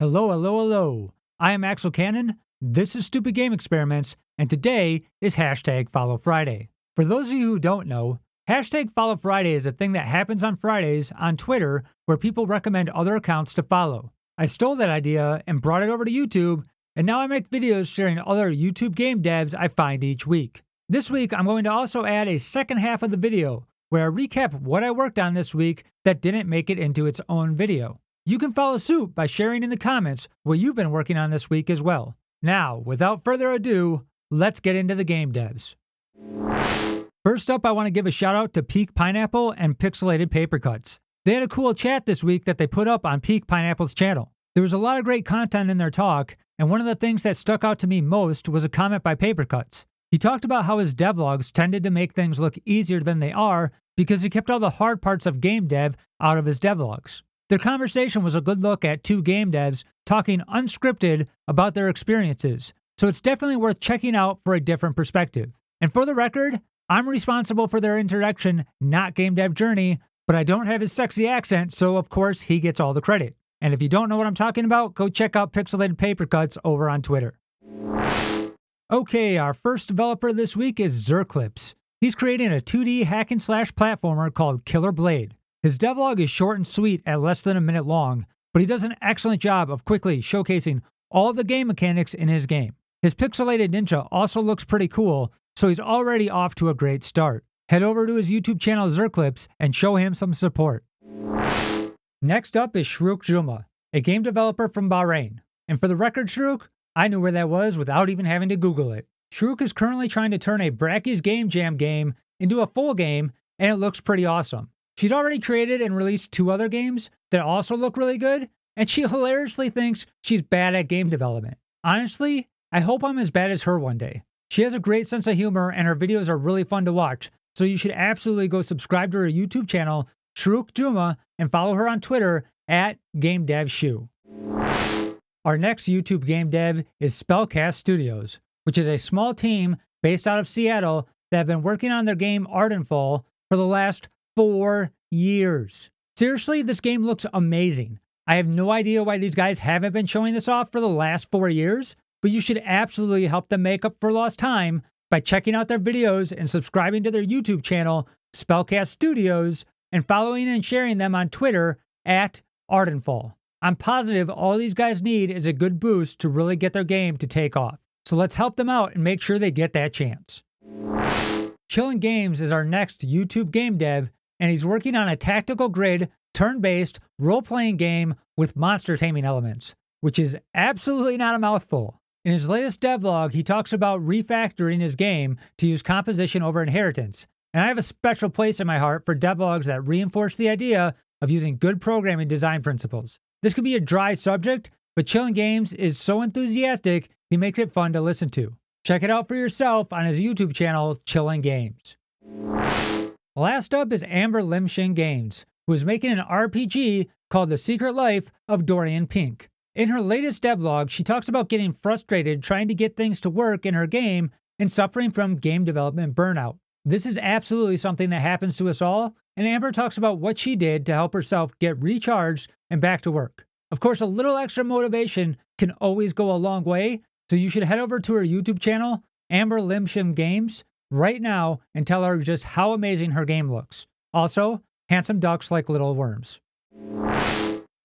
Hello, hello, hello. I am Axel Cannon. This is Stupid Game Experiments, and today is hashtag Follow Friday. For those of you who don't know, hashtag Follow Friday is a thing that happens on Fridays on Twitter where people recommend other accounts to follow. I stole that idea and brought it over to YouTube, and now I make videos sharing other YouTube game devs I find each week. This week, I'm going to also add a second half of the video where I recap what I worked on this week that didn't make it into its own video. You can follow suit by sharing in the comments what you've been working on this week as well. Now, without further ado, let's get into the game devs. First up, I want to give a shout out to Peak Pineapple and Pixelated Papercutts. They had a cool chat this week that they put up on Peak Pineapple's channel. There was a lot of great content in their talk, and one of the things that stuck out to me most was a comment by Papercutts. He talked about how his devlogs tended to make things look easier than they are because he kept all the hard parts of game dev out of his devlogs. Their conversation was a good look at two game devs talking unscripted about their experiences, so it's definitely worth checking out for a different perspective. And for the record, I'm responsible for their introduction, not game dev journey, but I don't have his sexy accent, so of course he gets all the credit. And if you don't know what I'm talking about, go check out Pixelated Papercutts over on Twitter. Okay, our first developer this week is Xerclipse. He's creating a 2D hack-and-slash platformer called Killer Blade. His devlog is short and sweet at less than a minute long, but he does an excellent job of quickly showcasing all the game mechanics in his game. His pixelated ninja also looks pretty cool, so he's already off to a great start. Head over to his YouTube channel Xerclipse and show him some support. Next up is Shurooq Juma, a game developer from Bahrain. And for the record, Shurooq, I knew where that was without even having to Google it. Shurooq is currently trying to turn a Bracky's Game Jam game into a full game, and it looks pretty awesome. She's already created and released 2 other games that also look really good, and she hilariously thinks she's bad at game development. Honestly, I hope I'm as bad as her one day. She has a great sense of humor, and her videos are really fun to watch, so you should absolutely go subscribe to her YouTube channel, Shurooq Juma, and follow her on Twitter at GameDevShu. Our next YouTube game dev is Spellcast Studios, which is a small team based out of Seattle that have been working on their game Ardenfall for the last 4 years. Seriously, this game looks amazing. I have no idea why these guys haven't been showing this off for the last 4 years, but you should absolutely help them make up for lost time by checking out their videos and subscribing to their YouTube channel, Spellcast Studios, and following and sharing them on Twitter at Ardenfall. I'm positive all these guys need is a good boost to really get their game to take off. So let's help them out and make sure they get that chance. Chillin Games is our next YouTube game dev, and he's working on a tactical grid, turn-based, role-playing game with monster taming elements, which is absolutely not a mouthful. In his latest devlog, he talks about refactoring his game to use composition over inheritance, and I have a special place in my heart for devlogs that reinforce the idea of using good programming design principles. This could be a dry subject, but Chillin Games is so enthusiastic, he makes it fun to listen to. Check it out for yourself on his YouTube channel, Chillin Games. Last up is AmberLimShin Games, who is making an RPG called The Secret Life of Dorian Pink. In her latest devlog, she talks about getting frustrated trying to get things to work in her game and suffering from game development burnout. This is absolutely something that happens to us all, and Amber talks about what she did to help herself get recharged and back to work. Of course, a little extra motivation can always go a long way, so you should head over to her YouTube channel, AmberLimShin Games, right now and tell her just how amazing her game looks. Also, handsome ducks like little worms.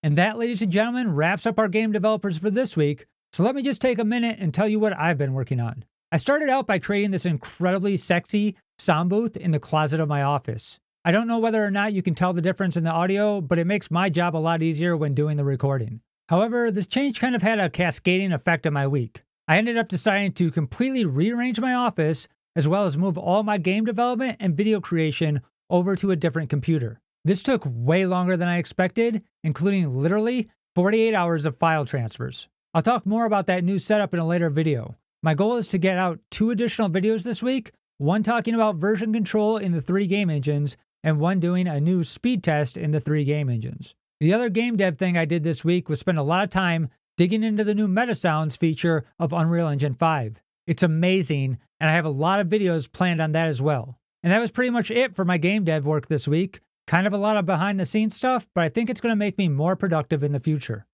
And that, ladies and gentlemen, wraps up our game developers for this week, so let me just take a minute and tell you what I've been working on. I started out by creating this incredibly sexy sound booth in the closet of my office. I don't know whether or not you can tell the difference in the audio, but it makes my job a lot easier when doing the recording. However, this change kind of had a cascading effect on my week. I ended up deciding to completely rearrange my office, as well as move all my game development and video creation over to a different computer. This took way longer than I expected, including literally 48 hours of file transfers. I'll talk more about that new setup in a later video. My goal is to get out 2 additional videos this week, one talking about version control in the 3 game engines, and one doing a new speed test in the 3 game engines. The other game dev thing I did this week was spend a lot of time digging into the new meta sounds feature of Unreal Engine 5. It's amazing, and I have a lot of videos planned on that as well. And that was pretty much it for my game dev work this week. Kind of a lot of behind the scenes stuff, but I think it's going to make me more productive in the future.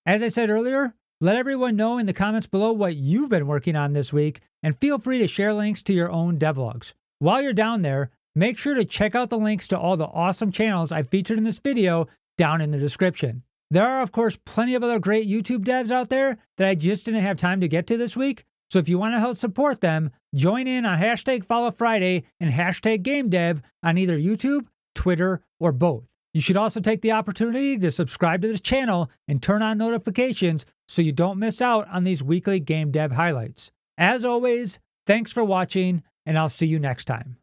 As I said earlier, let everyone know in the comments below what you've been working on this week, and feel free to share links to your own devlogs. While you're down there, make sure to check out the links to all the awesome channels I featured in this video down in the description. There are, of course, plenty of other great YouTube devs out there that I just didn't have time to get to this week, so if you want to help support them, join in on #FollowFriday and #GameDev on either YouTube, Twitter, or both. You should also take the opportunity to subscribe to this channel and turn on notifications so you don't miss out on these weekly game dev highlights. As always, thanks for watching, and I'll see you next time.